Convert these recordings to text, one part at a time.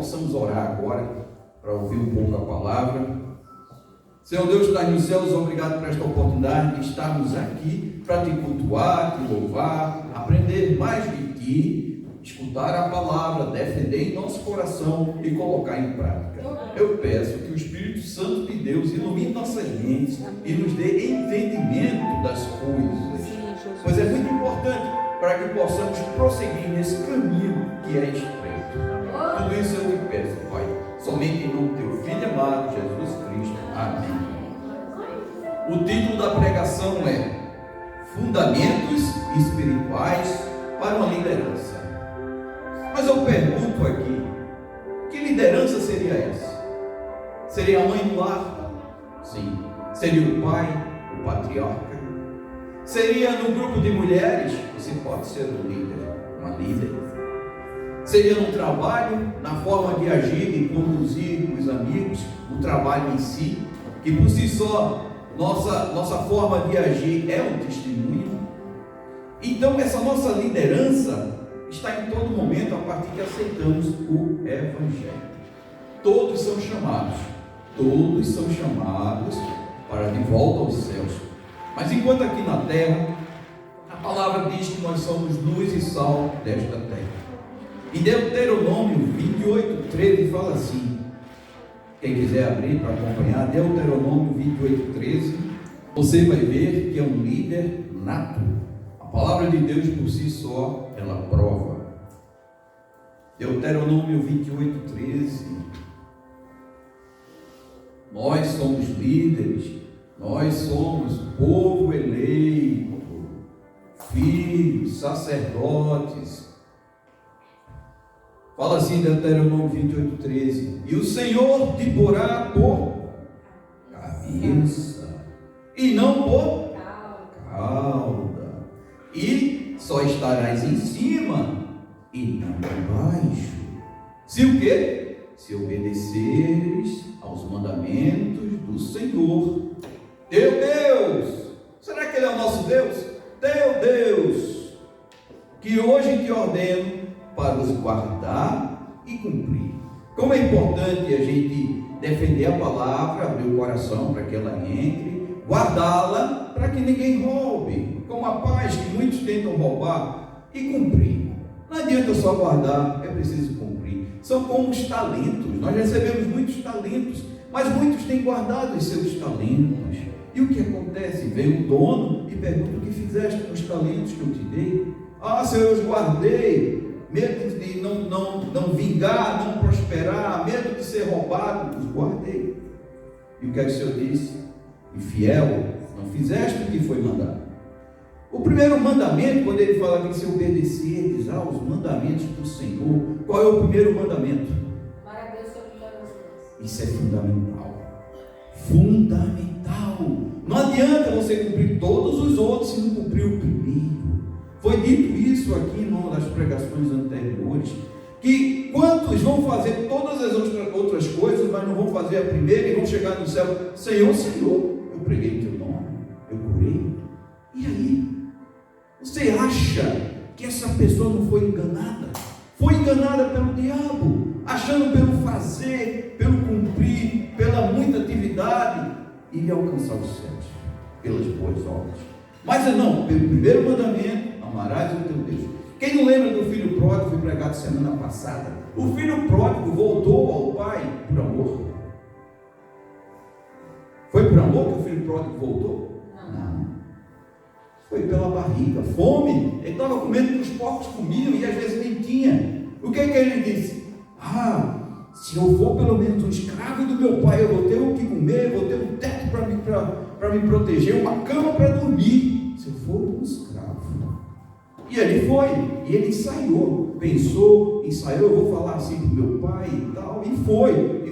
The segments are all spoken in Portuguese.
possamos orar agora, para ouvir um pouco a palavra. Senhor Deus que está nos céus, obrigado por esta oportunidade de estarmos aqui para te cultuar, te louvar, aprender mais de ti, escutar a palavra, defender em nosso coração e colocar em prática. Eu peço que o Espírito Santo de Deus ilumine nossas mentes e nos dê entendimento das coisas, pois é muito importante para que possamos prosseguir nesse caminho que é estreito. Tudo isso eu te peço, Pai, somente em nome do teu Filho amado, Jesus Cristo. Amém. O título da pregação é Fundamentos Espirituais para uma Liderança. Mas eu pergunto aqui, que liderança seria essa? Seria a mãe do lar? Sim. Seria o pai, o patriarca? Seria no grupo de mulheres? Você pode ser um líder, uma líder. Seria no trabalho, na forma de agir e conduzir os amigos, o trabalho em si, que por si só, nossa forma de agir é um testemunho. Então essa nossa liderança está em todo momento a partir que aceitamos o Evangelho. Todos são chamados para de volta aos céus. Mas enquanto aqui na terra, a palavra diz que nós somos luz e sal desta terra. E Deuteronômio 28:13 fala assim, quem quiser abrir para acompanhar, Deuteronômio 28:13, você vai ver que é um líder nato. A palavra de Deus por si só, ela prova. Deuteronômio 28:13, nós somos líderes, nós somos povo eleito, filhos, sacerdotes. Fala assim, Deuteronômio 28:13, e o Senhor te porá por cabeça e não por cauda, e só estarás em cima e não embaixo. Se o quê? Se obedeceres aos mandamentos do Senhor, teu Deus. Será que Ele é o nosso Deus? Teu Deus, que hoje te ordeno para os guardar e cumprir. Como é importante a gente defender a palavra, abrir o coração para que ela entre, guardá-la para que ninguém roube, como a paz que muitos tentam roubar, e cumprir. Não adianta só guardar, é preciso cumprir. São como os talentos, nós recebemos muitos talentos, mas muitos têm guardado os seus talentos. E o que acontece? Vem o dono e pergunta: o que fizeste com os talentos que eu te dei? Ah, Senhor, eu os guardei, medo de não vingar, não prosperar, medo de ser roubado, os guardei. E o que é que o Senhor disse? Infiel, não fizeste o que foi mandado. O primeiro mandamento, quando ele fala que se obedecerdes aos mandamentos do Senhor, qual é o primeiro mandamento? Para Deus sobre todas as coisas. Isso é fundamental. Fundamental. Não adianta você cumprir todos os outros se não cumprir o primeiro. Foi dito isso aqui numa das pregações anteriores, que quantos vão fazer todas as outras coisas, mas não vão fazer a primeira e vão chegar no céu: Senhor, Senhor, eu preguei em teu nome, eu curei. E aí? Você acha que essa pessoa não foi enganada? Foi enganada pelo diabo, achando pelo fazer, pelo cumprir, pela muita atividade, e alcançar os céus, pelas boas obras. Mas não, pelo primeiro mandamento: amarás o teu Deus. Quem não lembra do filho pródigo, foi pregado semana passada? O filho pródigo voltou ao pai por amor. Foi por amor que o filho pródigo voltou? Não. Foi pela barriga, fome. Ele estava comendo que os porcos comiam e às vezes nem tinha. O que é que ele disse? Ah, se eu for pelo menos um escravo do meu pai, eu vou ter o que comer, vou ter um teto para me proteger, uma cama para dormir. Se eu for um escravo. E ele foi, e ele ensaiou, pensou, ensaiou: eu vou falar assim para o meu pai e tal, e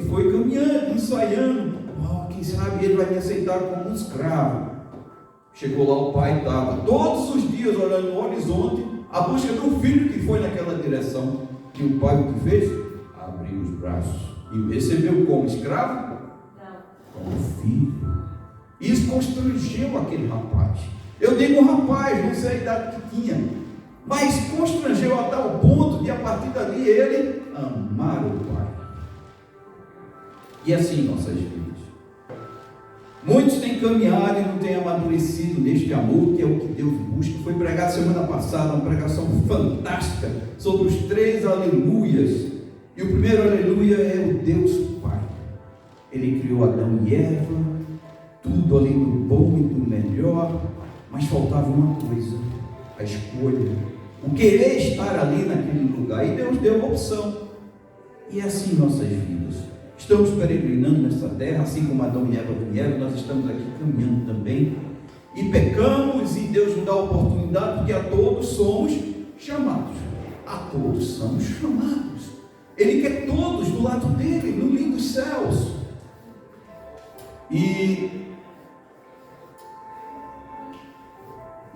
foi caminhando, ensaiando. Oh, quem sabe ele vai me aceitar como um escravo. Chegou lá, o pai estava todos os dias olhando no horizonte, à busca do filho que foi naquela direção. E o pai o que fez? Abriu os braços e recebeu como escravo? Não. Como filho. Isso constrangeu aquele rapaz. Eu digo rapaz, não sei a idade que tinha, mas constrangeu a tal ponto de a partir dali ele amar o pai. E assim nossas vidas. Muitos têm caminhado e não têm amadurecido neste amor, que é o que Deus busca. Foi pregado semana passada uma pregação fantástica sobre os 3 aleluias. E o primeiro aleluia é o Deus Pai. Ele criou Adão e Eva, tudo ali do bom e do melhor, mas faltava uma coisa: a escolha, o querer estar ali naquele lugar. E Deus deu uma opção. E é assim nossas vidas. Estamos peregrinando nessa terra, assim como Adão e Eva vieram, nós estamos aqui caminhando também. E pecamos, e Deus nos dá a oportunidade, porque a todos somos chamados. A todos somos chamados. Ele quer todos do lado dele, no lindo dos céus. E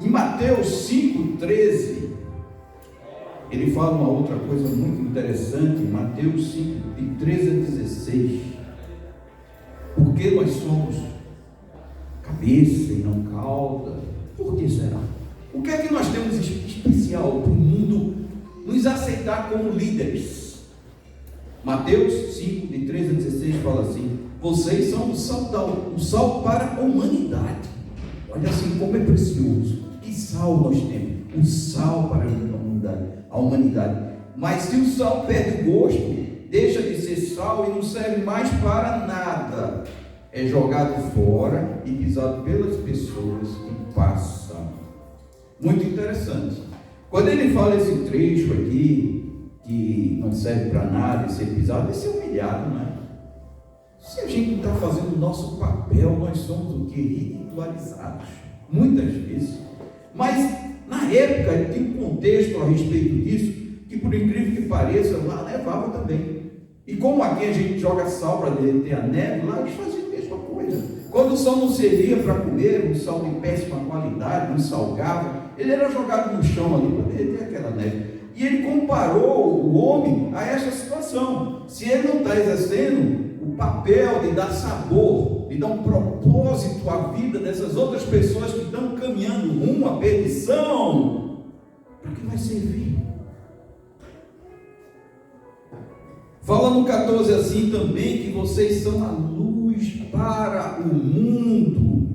em Mateus 5,13, ele fala uma outra coisa muito interessante, em Mateus 5, de 13 a 16. Porque nós somos cabeça e não cauda? Por que será? O que é que nós temos especial para o mundo nos aceitar como líderes? Mateus 5, de 13 a 16 fala assim: vocês são o sal para a humanidade. Olha assim como é precioso. Que sal nós temos? O sal para a humanidade. Mas se o sal perde o gosto, deixa de ser sal e não serve mais para nada. É jogado fora e pisado pelas pessoas que passam. Muito interessante. Quando ele fala esse trecho aqui, que não serve para nada e ser pisado, é ser humilhado, não é? Se a gente não está fazendo o nosso papel, nós somos o que? Ridicularizados. Muitas vezes. Mas na época tinha um contexto a respeito disso, que por incrível que pareça, lá levava também. E como aqui a gente joga sal para derreter a neve, lá eles faziam a mesma coisa. Quando o sal não servia para comer, um sal de péssima qualidade, não salgava, ele era jogado no chão ali para derreter aquela neve. E ele comparou o homem a essa situação. Se ele não está exercendo o papel de dar sabor, de dar um propósito à vida dessas outras pessoas que estão caminhando rumo à perdição, para que vai servir? Fala no 14 assim também, que vocês são a luz para o mundo.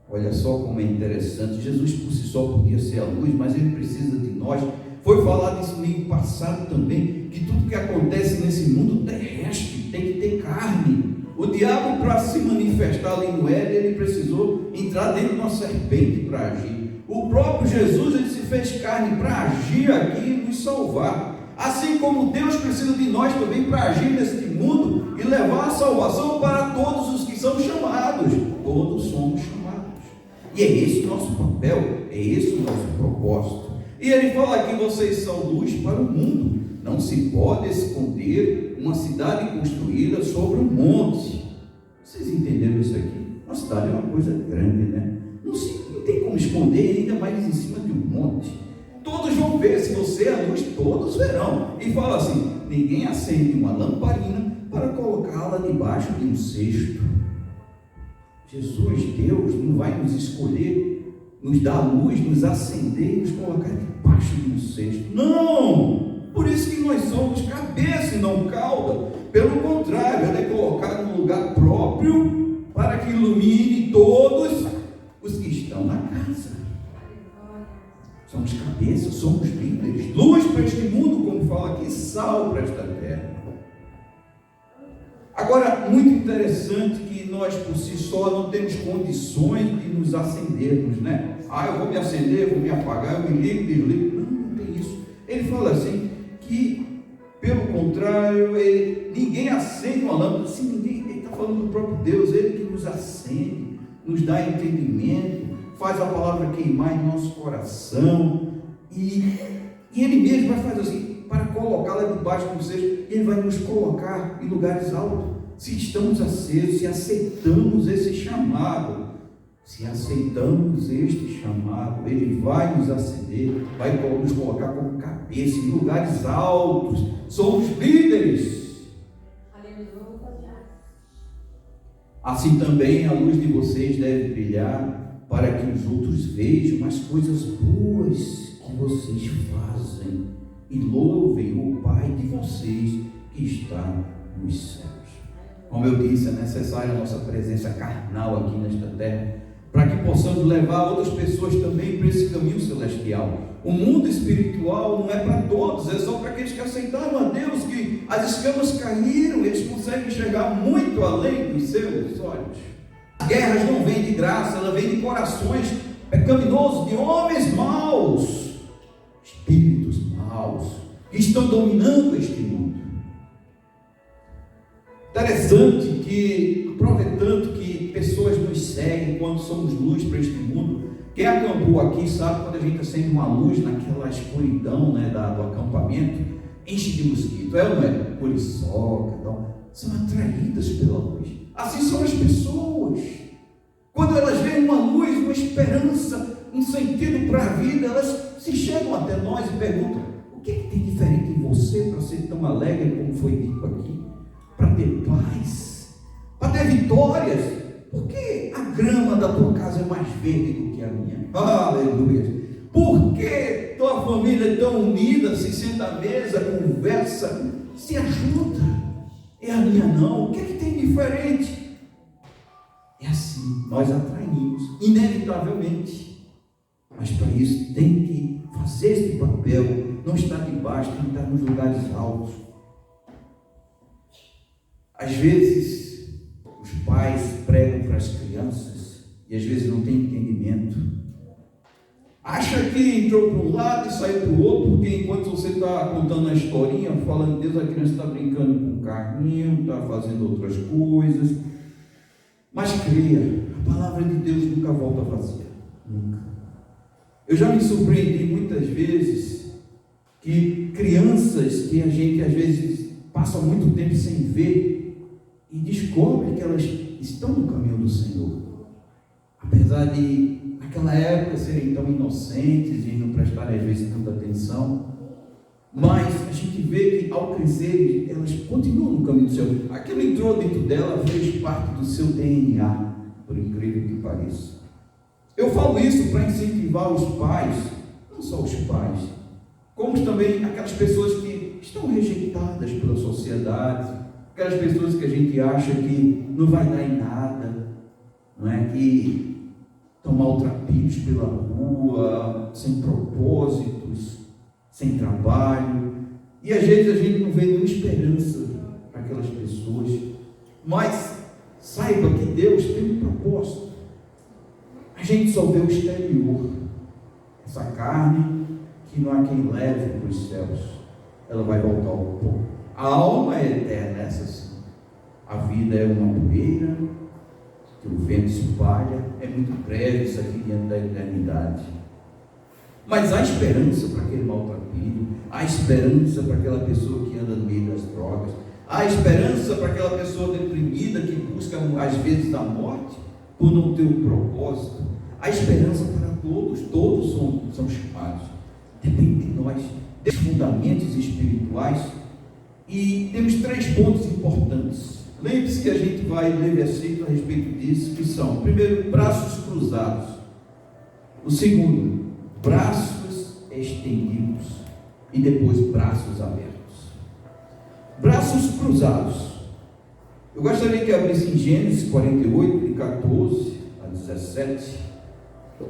Olha só como é interessante. Jesus por si só podia ser a luz, mas ele precisa de nós. Foi falado isso no meio passado também, que tudo que acontece nesse mundo terrestre tem que ter carne. O diabo, para se manifestar ali no Éden, ele precisou entrar dentro de uma serpente para agir. O próprio Jesus, ele se fez carne para agir aqui e nos salvar. Assim como Deus precisa de nós também para agir neste mundo e levar a salvação para todos os que são chamados. Todos somos chamados. E é esse o nosso papel, é esse o nosso propósito. E ele fala aqui: vocês são luz para o mundo. Não se pode esconder uma cidade construída sobre um monte. Vocês entenderam isso aqui? Uma cidade é uma coisa grande, né? Não tem como esconder, ainda mais em cima de um monte. Todos vão ver, se você é a luz, todos verão. E fala assim: ninguém acende uma lamparina para colocá-la debaixo de um cesto. Jesus, Deus, não vai nos escolher, nos dar luz, nos acender e nos colocar debaixo de um cesto. Não! Por isso que nós somos cabeça e não cauda. Pelo contrário, ela é colocada num lugar próprio para que ilumine todos os que estão na casa. Somos cabeça, somos líderes, luz para este mundo, como fala aqui, sal para esta terra. Agora, muito interessante que nós por si só não temos condições de nos acendermos, né? Eu vou me acender, vou me apagar, eu me ligo, desligo. Não tem isso. Ele fala assim, que pelo contrário, ninguém acende uma lâmpada, assim, ele está falando do próprio Deus, ele que nos acende, nos dá entendimento, faz a palavra queimar em nosso coração, e ele mesmo vai fazer assim, para colocá-la debaixo do cesto, ele vai nos colocar em lugares altos, se estamos acesos, se aceitamos esse chamado. Se aceitamos este chamado, ele vai nos acender, vai nos colocar como cabeça em lugares altos. Somos líderes. Assim também a luz de vocês deve brilhar, para que os outros vejam as coisas boas que vocês fazem e louvem o Pai de vocês que está nos céus. Como eu disse, é necessária a nossa presença carnal aqui nesta terra, para que possamos levar outras pessoas também para esse caminho celestial. O mundo espiritual não é para todos, é só para aqueles que aceitaram a Deus, que as escamas caíram, eles conseguem enxergar muito além dos seus olhos. As guerras não vêm de graça, elas vêm de corações pecaminosos, de homens maus, espíritos maus, que estão dominando este mundo. Interessante que, aproveitando que pessoas nos seguem quando somos luz para este mundo, quem acampou aqui sabe quando a gente acende uma luz naquela escuridão, né, do acampamento, enche de mosquito, é ou não é? Muriçoca, então, são atraídas pela luz. Assim são as pessoas. Quando elas veem uma luz, uma esperança, um sentido para a vida, elas se chegam até nós e perguntam: o que tem diferente em você para ser tão alegre como foi dito aqui? Para ter paz, para ter vitórias. Por que a grama da tua casa é mais verde do que a minha? Aleluia! Por que tua família é tão unida, se senta à mesa, conversa, se ajuda? E a minha não? O que é que tem diferente? É assim, nós atraímos, inevitavelmente. Mas para isso tem que fazer esse papel, não estar debaixo, tem que estar nos lugares altos. Às vezes, os pais pregam para as crianças e às vezes não tem entendimento. Acha que entrou para um lado e saiu para o outro, porque enquanto você está contando a historinha, falando de Deus, a criança está brincando com o carrinho, está fazendo outras coisas. Mas creia, a palavra de Deus nunca volta vazia. Nunca. Eu já me surpreendi muitas vezes que crianças que a gente às vezes passa muito tempo sem ver, e descobre que elas estão no caminho do Senhor, apesar de naquela época serem tão inocentes e não prestarem às vezes tanta atenção, mas a gente vê que ao crescer elas continuam no caminho do Senhor. Aquilo entrou dentro dela, fez parte do seu DNA, por incrível que pareça. Eu falo isso para incentivar os pais, não só os pais, como também aquelas pessoas que estão rejeitadas pela sociedade, aquelas pessoas que a gente acha que não vai dar em nada, não é? Que estão maltrapilhos pela rua, sem propósitos, sem trabalho, e às vezes a gente não vê nenhuma esperança para aquelas pessoas. Mas saiba que Deus tem um propósito. A gente só vê o exterior, essa carne que não há quem leve para os céus, ela vai voltar ao pó. A alma é eterna, essa sim. A vida é uma poeira que o vento espalha, é muito breve isso aqui diante da eternidade. Mas há esperança para aquele maltrapilho, há esperança para aquela pessoa que anda no meio das drogas, há esperança para aquela pessoa deprimida que busca às vezes a morte por não ter um propósito. Há esperança para todos são chamados. Depende de nós, dos fundamentos espirituais. E temos 3 pontos importantes. Lembre-se que a gente vai ler versículos a respeito disso, que são: primeiro, braços cruzados. O segundo, braços estendidos. E depois, braços abertos. Braços cruzados. Eu gostaria que abrisse em Gênesis 48, de 14 a 17,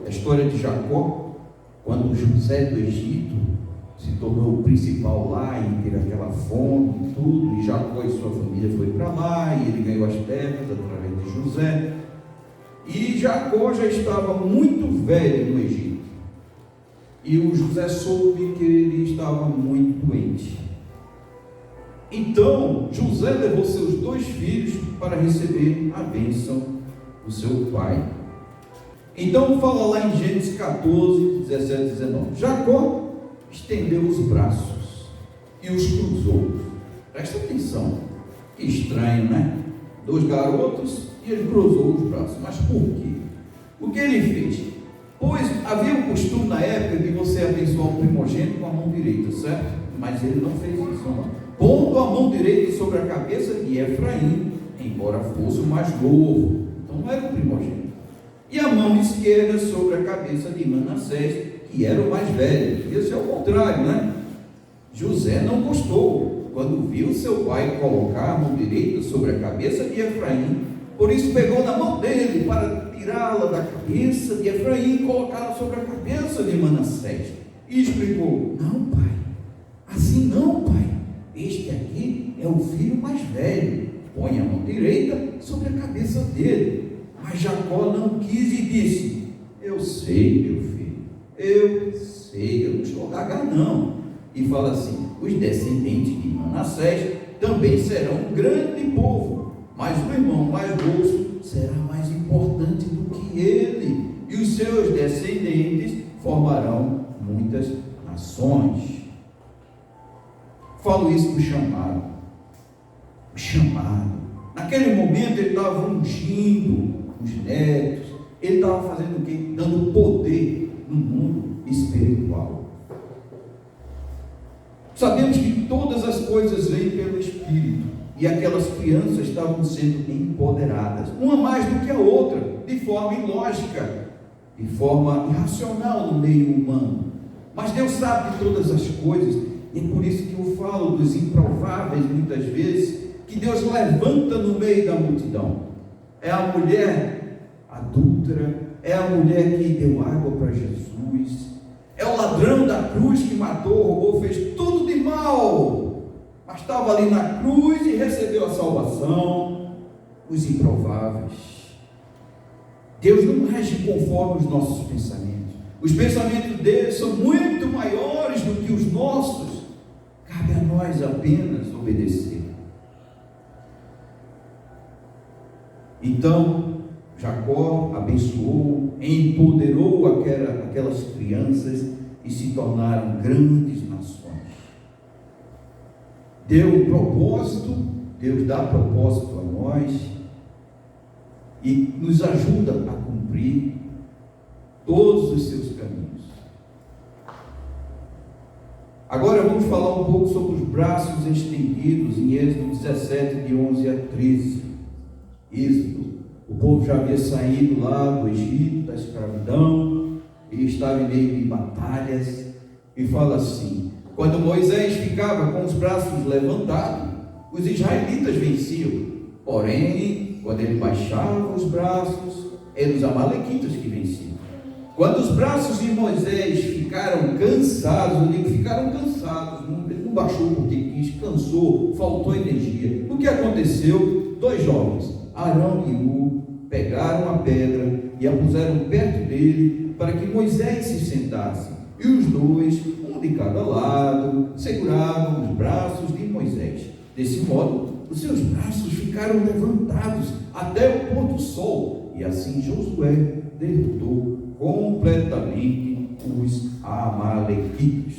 a história de Jacó, quando José do Egito se tornou o principal lá e teve aquela fome e tudo, e Jacó e sua família foi para lá, e ele ganhou as terras através de José, e Jacó já estava muito velho no Egito, e o José soube que ele estava muito doente. Então José levou seus 2 filhos para receber a bênção do seu pai. Então fala lá em Gênesis 14, 17 e 19. Jacó estendeu os braços e os cruzou. Presta atenção, que estranho, né? 2 garotos e ele cruzou os braços. Mas por quê? O que ele fez? Pois havia um costume na época de você abençoar o primogênito com a mão direita, certo? Mas ele não fez isso, não. Pondo a mão direita sobre a cabeça de Efraim, embora fosse o mais novo, então não era o primogênito, e a mão esquerda sobre a cabeça de Manassés, que era o mais velho. Isso é o contrário, né? José não gostou. quando viu seu pai colocar a mão direita sobre a cabeça de Efraim. Por isso pegou na mão dele para tirá-la da cabeça de Efraim e colocá-la sobre a cabeça de Manassés. E explicou: não, pai, assim não, pai. Este aqui é o filho mais velho. Põe a mão direita sobre a cabeça dele. Mas Jacó não quis e disse: eu sei, meu filho, eu sei, eu não estou gaga não. E fala assim: os descendentes de Manassés também serão um grande povo, mas o irmão mais moço será mais importante do que ele, e os seus descendentes formarão muitas nações. Falo isso do chamado. O chamado. Naquele momento ele estava ungindo os netos, ele estava fazendo o quê? Dando poder no mundo espiritual. Sabemos que todas as coisas vêm pelo Espírito, e aquelas crianças estavam sendo empoderadas, uma mais do que a outra, de forma ilógica, de forma irracional no meio humano. Mas Deus sabe de todas as coisas, e é por isso que eu falo dos improváveis muitas vezes, que Deus levanta no meio da multidão. É a mulher adúltera, é a mulher que deu água para Jesus, é o ladrão da cruz que matou, roubou, fez tudo de mal, mas estava ali na cruz e recebeu a salvação. Os improváveis. Deus não age conforme os nossos pensamentos. Os pensamentos dele são muito maiores do que os nossos. Cabe a nós apenas obedecer. Então, Jacó abençoou, empoderou aquelas crianças e se tornaram grandes nações. Deu um propósito, Deus dá propósito a nós e nos ajuda a cumprir todos os seus caminhos. Agora vamos falar um pouco sobre os braços estendidos em Êxodo 17, de 11 a 13. Êxodo. O povo já havia saído lá do Egito, da escravidão, e estava em meio de batalhas, e fala assim: quando Moisés ficava com os braços levantados, os israelitas venciam. Porém, quando ele baixava os braços, eram os amalequitas que venciam. Quando os braços de Moisés ficaram cansados, eu digo, ficaram cansados, ele não baixou porque quis, cansou, faltou energia. O que aconteceu? 2 jovens, Arão e Ur, pegaram a pedra e a puseram perto dele para que Moisés se sentasse. E os dois, um de cada lado, seguravam os braços de Moisés. Desse modo, os seus braços ficaram levantados até o pôr do sol. E assim Josué derrotou completamente os amalequitas.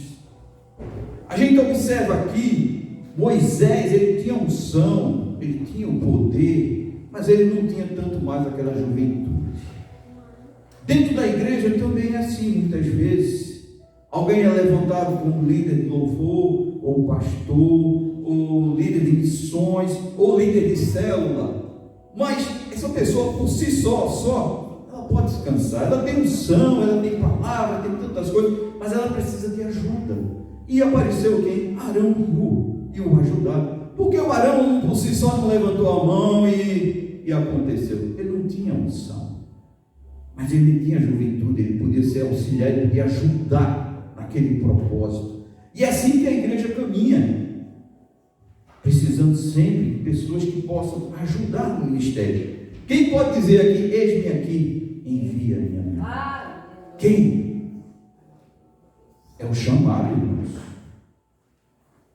A gente observa aqui, Moisés, ele tinha unção, ele tinha o poder, mas ele não tinha tanto mais aquela juventude. Dentro da igreja também é assim, muitas vezes. Alguém é levantado como líder de louvor, ou pastor, ou líder de missões, ou líder de célula. Mas essa pessoa por si só, ela pode descansar. Ela tem unção, ela tem palavra, tem tantas coisas, mas ela precisa de ajuda. E apareceu quem? Arão e Ur, e o ajudaram. Porque o Arão por si só não levantou a mão e aconteceu. Ele não tinha unção, mas ele tinha juventude, ele podia ser auxiliar, ele podia ajudar naquele propósito. E é assim que a igreja caminha, precisando sempre de pessoas que possam ajudar no ministério. Quem pode dizer aqui: eis-me aqui, envia-me a mim? Quem? É o chamado, irmãos.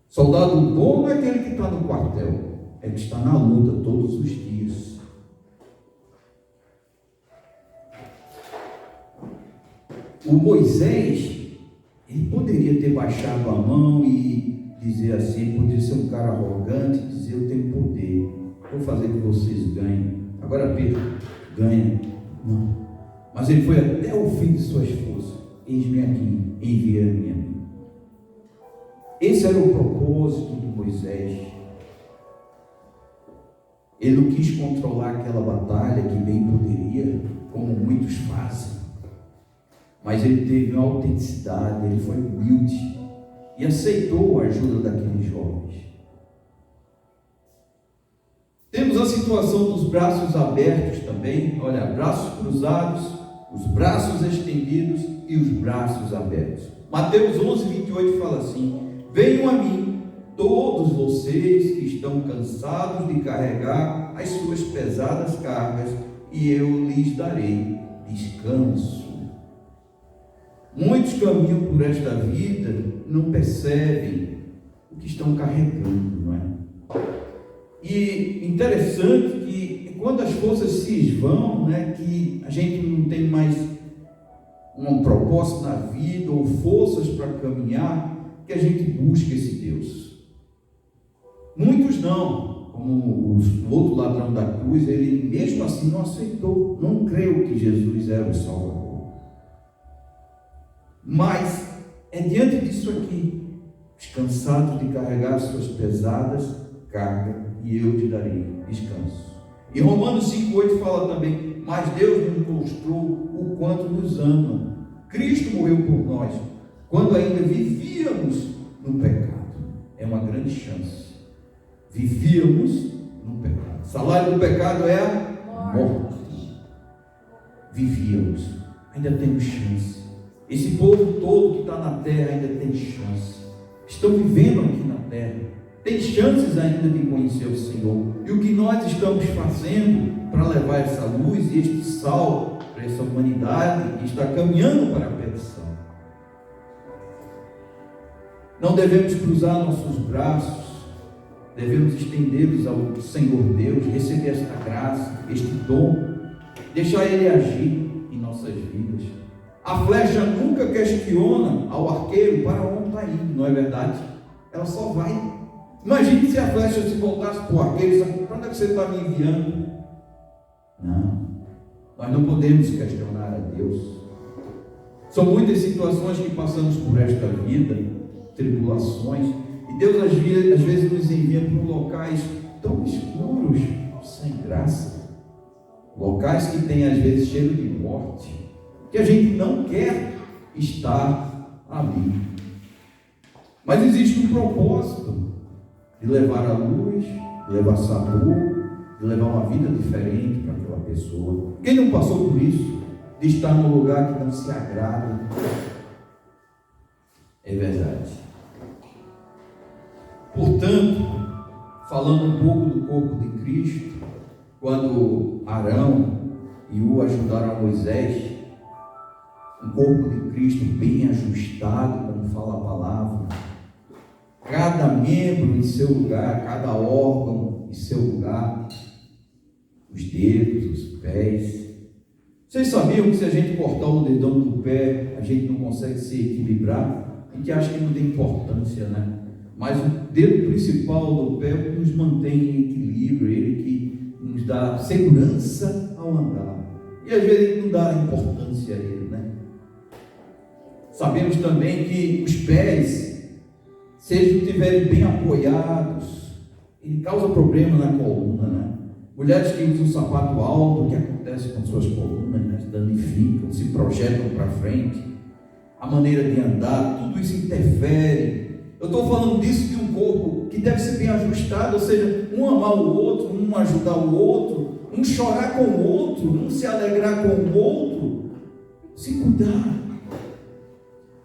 Soldado bom não é aquele que está no quartel, é que está na luta todos os dias. O Moisés, ele poderia ter baixado a mão e dizer assim, poderia ser um cara arrogante, dizer: eu tenho poder, vou fazer que vocês ganhem. Agora Pedro ganha. Não. Mas ele foi até o fim de suas forças. Eis-me aqui, envia-me a mim. Esse era o propósito de Moisés. Ele não quis controlar aquela batalha, que bem poderia, como muitos fazem. Mas ele teve uma autenticidade, ele foi humilde e aceitou a ajuda daqueles jovens. temos a situação dos braços abertos também, olha, braços cruzados, os braços estendidos e os braços abertos. Mateus 11:28 fala assim: venham a mim, todos vocês que estão cansados de carregar as suas pesadas cargas, e eu lhes darei descanso. Muitos caminham por esta vida, não percebem o que estão carregando, não é? E interessante que quando as forças se esvão, né, que a gente não tem mais um propósito na vida ou forças para caminhar, que a gente busca esse Deus. Muitos não, como o outro ladrão da cruz, ele mesmo assim não aceitou, não creu que Jesus era o Salvador. Mas é diante disso aqui, os cansados de carregar suas pesadas cargas, e eu te darei descanso. E Romanos 5:8 fala também: mas Deus nos mostrou o quanto nos ama. Cristo morreu por nós, quando ainda vivíamos no pecado. É uma grande chance. Vivíamos no pecado. O salário do pecado é a morte. Vivíamos. Ainda temos chance. Esse povo todo que está na terra ainda tem chance. Estão vivendo aqui na terra. Tem chances ainda de conhecer o Senhor. E o que nós estamos fazendo para levar essa luz e este sal para essa humanidade que está caminhando para a perdição? Não devemos cruzar nossos braços, devemos estendê-los ao Senhor Deus, receber esta graça, este dom, deixar Ele agir em nossas vidas. A flecha nunca questiona ao arqueiro para onde está indo, não é verdade? Ela só vai. Imagine se a flecha se voltasse para o arqueiro: para onde é que você está me enviando? Não, nós não podemos questionar a Deus. São muitas situações que passamos por esta vida, tribulações, e Deus às vezes nos envia para locais tão escuros, sem graça, locais que têm às vezes cheiro de morte, que a gente não quer estar ali. Mas existe um propósito de levar a luz, de levar sabor, de levar uma vida diferente para aquela pessoa. Quem não passou por isso? De estar num lugar que não se agrada. É verdade. Portanto, falando um pouco do corpo de Cristo, quando Arão e U ajudaram a Moisés, um corpo de Cristo bem ajustado, como fala a palavra, cada membro em seu lugar, cada órgão em seu lugar, os dedos, os pés. Vocês sabiam que se a gente cortar o dedão do pé, a gente não consegue se equilibrar? A gente acha que não tem importância, né? Mas o dedo principal do pé nos mantém em equilíbrio, ele que nos dá segurança ao andar. E às vezes não dá importância a ele, né? Sabemos também que os pés, se eles não estiverem bem apoiados, ele causa problema na coluna, né? Mulheres que usam sapato alto, o que acontece com suas colunas, né? Danificam, se projetam para frente, a maneira de andar, tudo isso interfere. Eu estou falando disso de um corpo que deve ser bem ajustado, ou seja, um amar o outro, um ajudar o outro, um chorar com o outro, um se alegrar com o outro, se cuidar.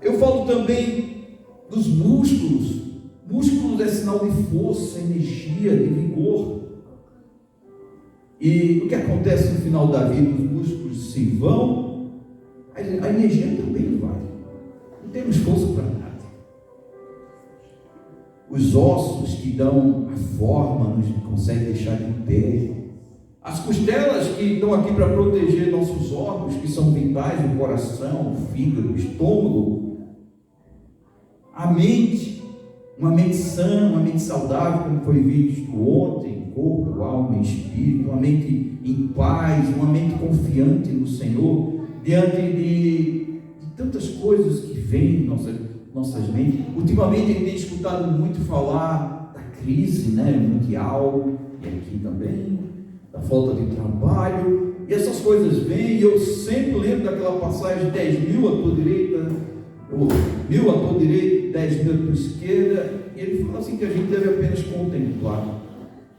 Eu falo também dos músculos. Músculos é sinal de força, energia, de vigor. E o que acontece no final da vida? Os músculos se vão, a energia também vai. Não temos força para nada. Os ossos que dão a forma nos conseguem deixar de pé. As costelas que estão aqui para proteger nossos órgãos, que são vitais, o coração, o fígado, o estômago. A mente, uma mente sã, uma mente saudável, como foi visto ontem, corpo, alma e espírito, uma mente em paz, uma mente confiante no Senhor, diante de tantas coisas que vêm em nossas mentes. Ultimamente a gente tem escutado muito falar da crise, né, mundial, e aqui também, da falta de trabalho, e essas coisas vêm, e eu sempre lembro daquela passagem: 10 mil à tua direita, 1000 à tua direita, 10 mil à tua esquerda, e ele fala assim que a gente deve apenas contemplar.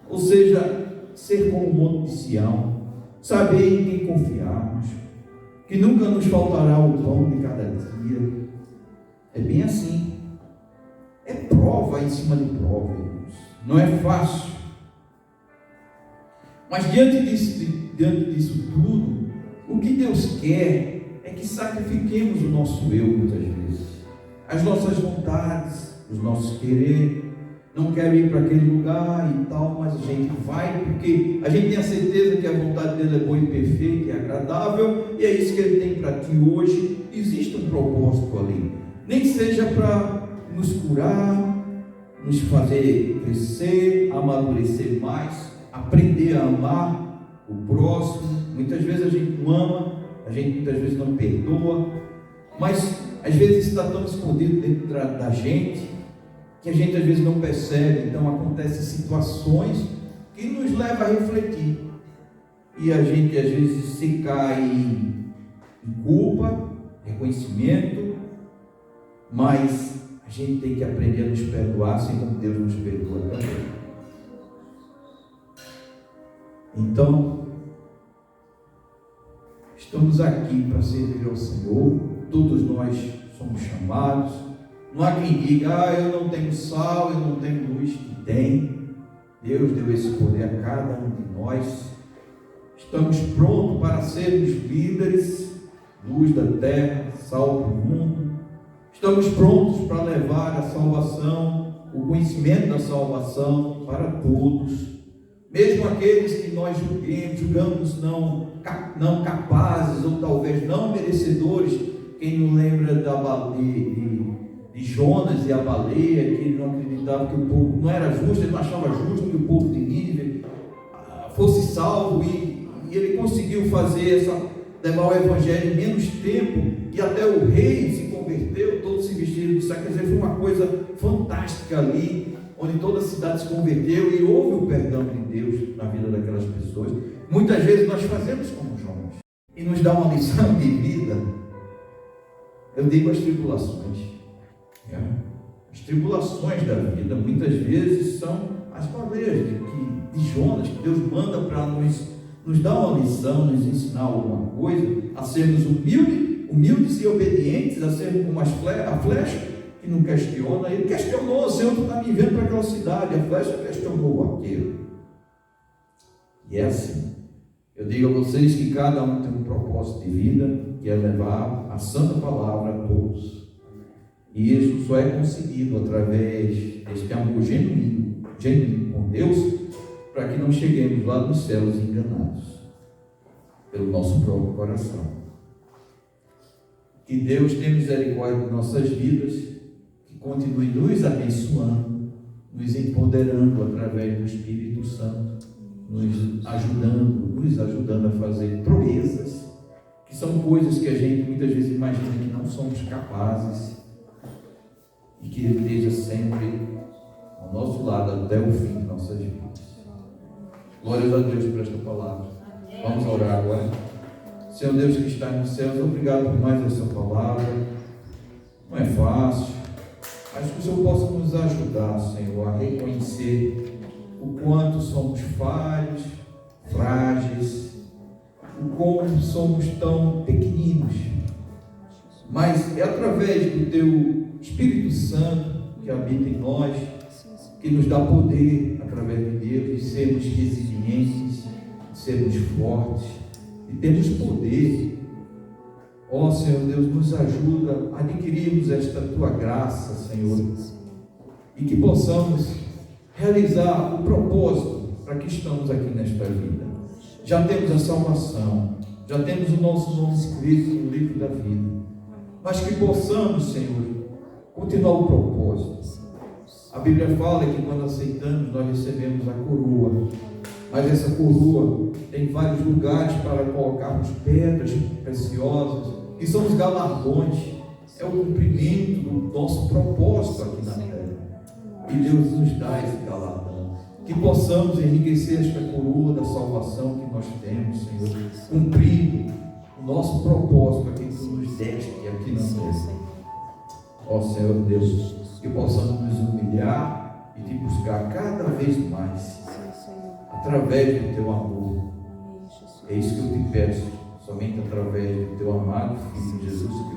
Ou seja, ser como o Monte de Sião, saber em quem confiarmos, que nunca nos faltará o pão de cada dia. É bem assim. É prova em cima de prova, irmãos. Não é fácil. Mas diante disso tudo, o que Deus quer é que sacrifiquemos o nosso eu muitas vezes. As nossas vontades, os nossos querer. Não quero ir para aquele lugar e tal, mas a gente vai porque a gente tem a certeza que a vontade dele é boa e perfeita e agradável, e é isso que ele tem para ti hoje. Existe um propósito ali, nem que seja para nos curar, nos fazer crescer, amadurecer mais, aprender a amar o próximo. Muitas vezes a gente não ama, a gente muitas vezes não perdoa, mas às vezes está tão escondido dentro da gente que a gente às vezes não percebe. Então acontecem situações que nos levam a refletir, e a gente às vezes se cai em culpa, reconhecimento, mas a gente tem que aprender a nos perdoar, assim como Deus nos perdoa também. Então, estamos aqui para servir ao Senhor. Todos nós somos chamados. Não há quem diga, eu não tenho sal, eu não tenho luz. Que tem. Deus deu esse poder a cada um de nós. Estamos prontos para sermos líderes, luz da terra, sal do mundo. Estamos prontos para levar a salvação, o conhecimento da salvação para todos. Mesmo aqueles que nós julgamos não capazes, ou talvez não merecedores. Quem não lembra de Jonas e a baleia, que ele não acreditava que o povo não era justo, ele não achava justo que o povo de Nínive fosse salvo, e ele conseguiu levar o evangelho em menos tempo, e até o rei se converteu, todos se vestiram de saco. Quer dizer, foi uma coisa fantástica ali, onde toda a cidade se converteu e houve o perdão de Deus na vida daquelas pessoas. Muitas vezes nós fazemos como Jonas, e nos dá uma lição de vida. Eu digo as tribulações. As tribulações da vida muitas vezes são as baleias de Jonas, que Deus manda para nos dar uma lição, nos ensinar alguma coisa, a sermos humildes e obedientes, a sermos como a flecha que não questiona. Ele questionou: Senhor, tu está me enviando para aquela cidade. A flecha questionou o arqueiro. E é assim. Eu digo a vocês que cada um tem um propósito de vida, que é levar a santa palavra a todos. E isso só é conseguido através deste amor genuíno com Deus, para que não cheguemos lá nos céus enganados pelo nosso próprio coração. Que Deus tenha misericórdia de nossas vidas, que continue nos abençoando, nos empoderando através do Espírito Santo, nos ajudando a fazer proezas, que são coisas que a gente muitas vezes imagina que não somos capazes, e que Ele esteja sempre ao nosso lado até o fim de nossas vidas. Glórias a Deus por esta palavra. Vamos orar agora. Senhor Deus que está nos céus, obrigado por mais essa palavra. Não é fácil, mas que o Senhor possa nos ajudar, Senhor, a reconhecer o quanto somos falhos, frágeis, o como somos tão pequeninos. Mas é através do Teu Espírito Santo que habita em nós, que nos dá poder, através de Deus, de sermos resilientes, de sermos fortes, de termos poder. Ó Senhor Deus, nos ajuda a adquirirmos esta Tua graça, Senhor, e que possamos realizar o propósito para que estamos aqui nesta vida. Já temos a salvação, já temos o nosso nome escrito no livro da vida, mas que possamos, Senhor, continuar o propósito. A Bíblia fala que quando aceitamos, nós recebemos a coroa, mas essa coroa tem vários lugares para colocarmos pedras preciosas, que são os galardões, é o cumprimento do nosso propósito aqui na terra, e Deus nos dá esse galardão, que possamos enriquecer esta coroa da salvação que nós temos, Senhor, cumprindo o nosso propósito aqui que Tu nos deste aqui na terra. Ó Senhor Deus, que possamos nos humilhar e te buscar cada vez mais, Sim, Senhor. através do teu amor. Amém, Jesus. É isso que eu te peço, somente através do teu amado Filho Jesus Cristo.